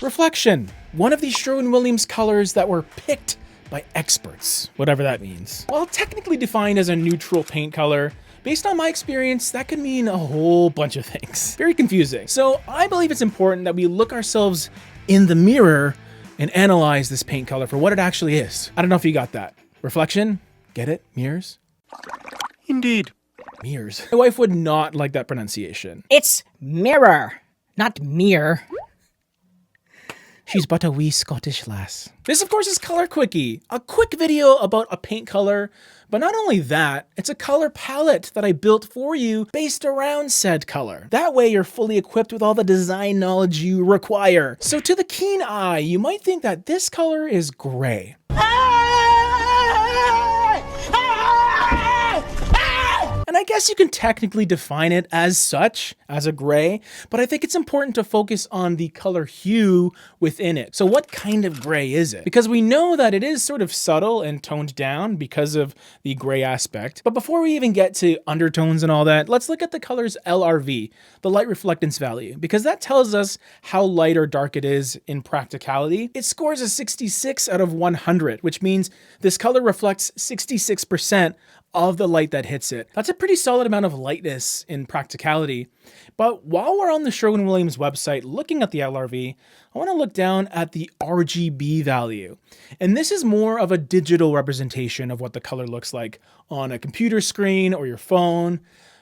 Reflection, one of these Sherwin Williams colors that were picked by experts, whatever that means. While technically defined as a neutral paint color, based on my experience, that could mean a whole bunch of things. Very confusing. So I believe it's important that we look ourselves in the mirror and analyze this paint color for what it actually is. I don't know if you got that. Reflection? Get it? Mirrors? Indeed. Mirrors. My wife would not like that pronunciation. It's mirror, not mere. She's but a wee Scottish lass. This, of course, is Color Quickie, a quick video about a paint color. But not only that, it's a color palette that I built for you based around said color. That way you're fully equipped with all the design knowledge you require. So to the keen eye, you might think that this color is gray. And I guess you can technically define it as such, as a gray, but I think it's important to focus on the color hue within it. So what kind of gray is it? Because we know that it is sort of subtle and toned down because of the gray aspect. But before we even get to undertones and all that, let's look at the color's LRV, the light reflectance value, because that tells us how light or dark it is in practicality. It scores a 66 out of 100, which means this color reflects 66% of the light that hits it. That's a pretty solid amount of lightness in practicality. But while we're on the Sherwin Williams website looking at the LRV, I want to look down at the RGB value. And this is more of a digital representation of what the color looks like on a computer screen or your phone.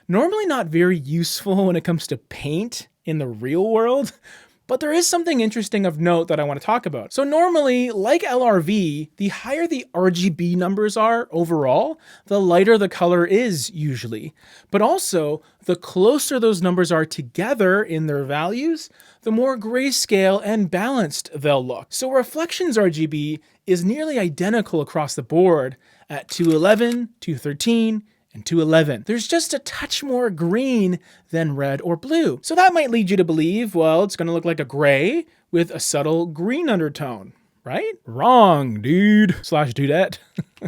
Normally not very useful when it comes to paint in the real world, but there is something interesting of note that I want to talk about. So normally, like LRV, the higher the RGB numbers are overall, the lighter the color is usually. But also, the closer those numbers are together in their values, the more grayscale and balanced they'll look. So Reflections RGB is nearly identical across the board at 211, 213, and 211. There's just a touch more green than red or blue. So that might lead you to believe, well, it's gonna look like a gray with a subtle green undertone, right? Wrong, dude slash dudette.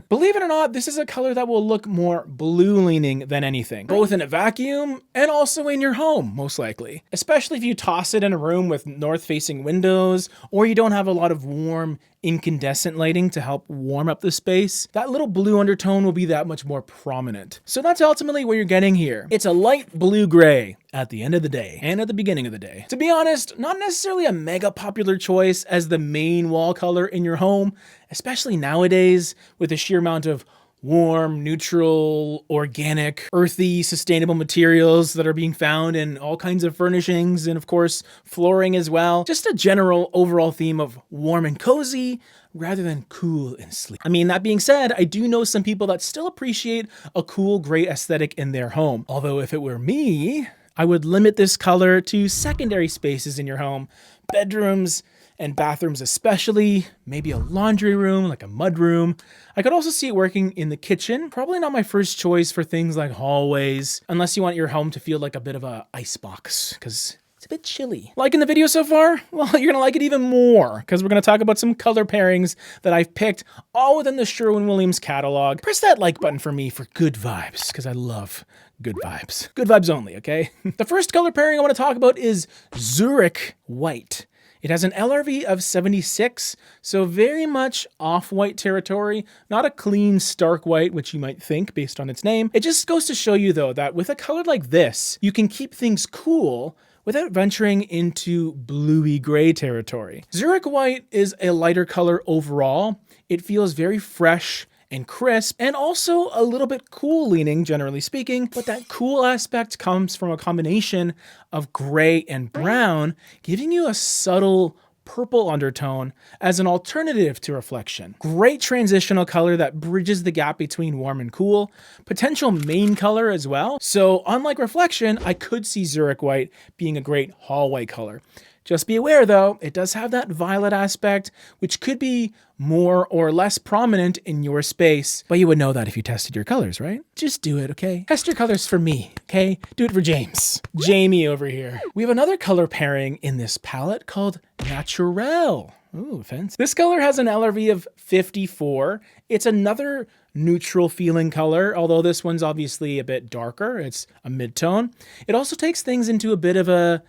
Believe it or not, this is a color that will look more blue leaning than anything, both in a vacuum and also in your home, most likely. Especially if you toss it in a room with north facing windows, or you don't have a lot of warm incandescent lighting to help warm up the space, that little blue undertone will be that much more prominent. So that's ultimately what you're getting here. It's a light blue-gray at the end of the day and at the beginning of the day. To be honest, not necessarily a mega popular choice as the main wall color in your home, especially nowadays with the sheer amount of warm, neutral, organic, earthy, sustainable materials that are being found in all kinds of furnishings and of course flooring as well. Just a general overall theme of warm and cozy rather than cool and sleek. I mean, that being said, I do know some people that still appreciate a cool gray aesthetic in their home. Although if it were me, I would limit this color to secondary spaces in your home, bedrooms, and bathrooms especially, maybe a laundry room, like a mud room. I could also see it working in the kitchen. Probably not my first choice for things like hallways, unless you want your home to feel like a bit of a icebox, because it's a bit chilly. Liking the video so far? Well, you're gonna like it even more, because we're gonna talk about some color pairings that I've picked all within the Sherwin Williams catalog. Press that like button for me for good vibes, because I love good vibes. Good vibes only, okay? The first color pairing I want to talk about is Zurich White. It has an LRV of 76, so very much off-white territory, not a clean, stark white, which you might think based on its name. It just goes to show you, though, that with a color like this, you can keep things cool without venturing into bluey gray territory. Zurich White is a lighter color overall. It feels very fresh and crisp, and also a little bit cool leaning, generally speaking, but that cool aspect comes from a combination of gray and brown, giving you a subtle purple undertone as an alternative to reflection. Great transitional color that bridges the gap between warm and cool, potential main color as well. So unlike reflection, I could see Zurich White being a great hallway color. Just be aware though, it does have that violet aspect, which could be more or less prominent in your space, but you would know that if you tested your colors, right? Just do it, okay? Test your colors for me, okay? Do it for James. Jamie over here. We have another color pairing in this palette called Naturel. Ooh, fancy. This color has an LRV of 54. It's another neutral feeling color, although this one's obviously a bit darker. It's a mid-tone. It also takes things into a bit of a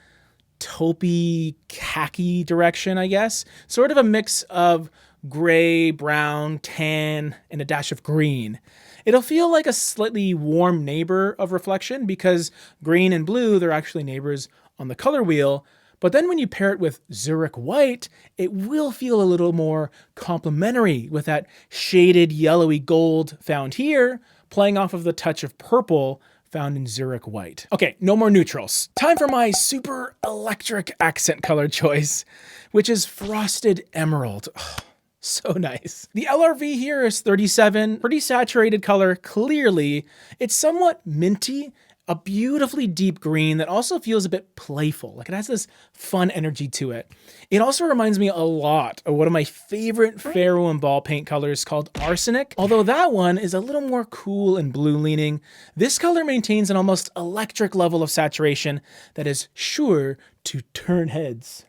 taupey khaki direction, I guess. Sort of a mix of gray, brown, tan, and a dash of green. It'll feel like a slightly warm neighbor of reflection because green and blue, they're actually neighbors on the color wheel. But then when you pair it with Zurich white, it will feel a little more complementary with that shaded yellowy gold found here, playing off of the touch of purple found in Zurich white. Okay, no more neutrals. Time for my super electric accent color choice, which is Frosted Emerald. Oh, so nice. The LRV here is 37, pretty saturated color, clearly. It's somewhat minty, a beautifully deep green that also feels a bit playful. Like it has this fun energy to it. It also reminds me a lot of one of my favorite Pharaoh and ball paint colors called Arsenic. Although that one is a little more cool and blue leaning, this color maintains an almost electric level of saturation that is sure to turn heads.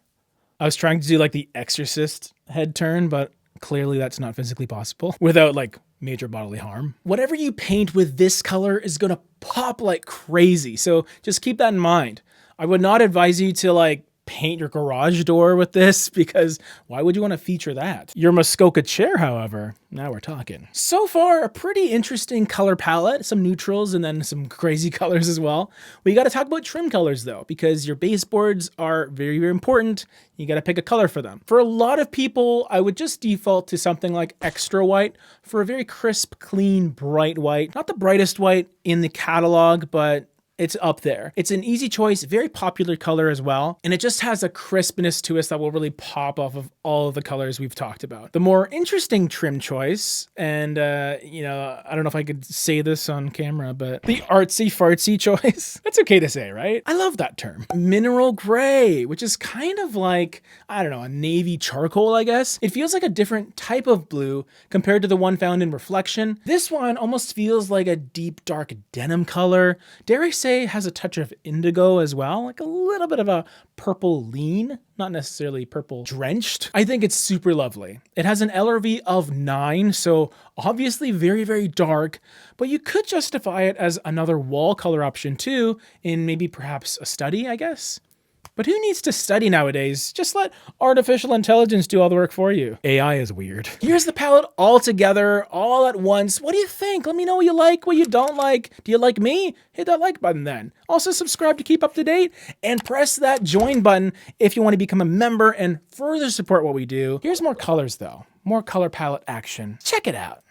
I was trying to do like the Exorcist head turn, but clearly that's not physically possible without like major bodily harm. Whatever you paint with this color is gonna pop like crazy. So just keep that in mind. I would not advise you to like paint your garage door with this because why would you want to feature that? Your Muskoka chair, however, now we're talking. So far, a pretty interesting color palette, some neutrals and then some crazy colors as well. We got to talk about trim colors though, because your baseboards are very, very important. You got to pick a color for them. For a lot of people, I would just default to something like extra white for a very crisp, clean, bright white. Not the brightest white in the catalog, but it's up there. It's an easy choice, very popular color as well, and it just has a crispness to us that will really pop off of all of the colors we've talked about. The more interesting trim choice, and I don't know if I could say this on camera, but the artsy fartsy choice. That's okay to say, right? I love that term. Mineral gray, which is kind of like, I don't know, a navy charcoal, I guess. It feels like a different type of blue compared to the one found in Reflection. This one almost feels like a deep dark denim color. Dare I say has a touch of indigo as well, like a little bit of a purple lean, not necessarily purple drenched. I think it's super lovely. It has an LRV of 9, so obviously very, very dark, but you could justify it as another wall color option too, in maybe perhaps a study, I guess. But who needs to study nowadays? Just let artificial intelligence do all the work for you. AI is weird. Here's the palette all together, all at once. What do you think? Let me know what you like, what you don't like. Do you like me? Hit that like button then. Also subscribe to keep up to date and press that join button if you want to become a member and further support what we do. Here's more colors though. More color palette action. Check it out.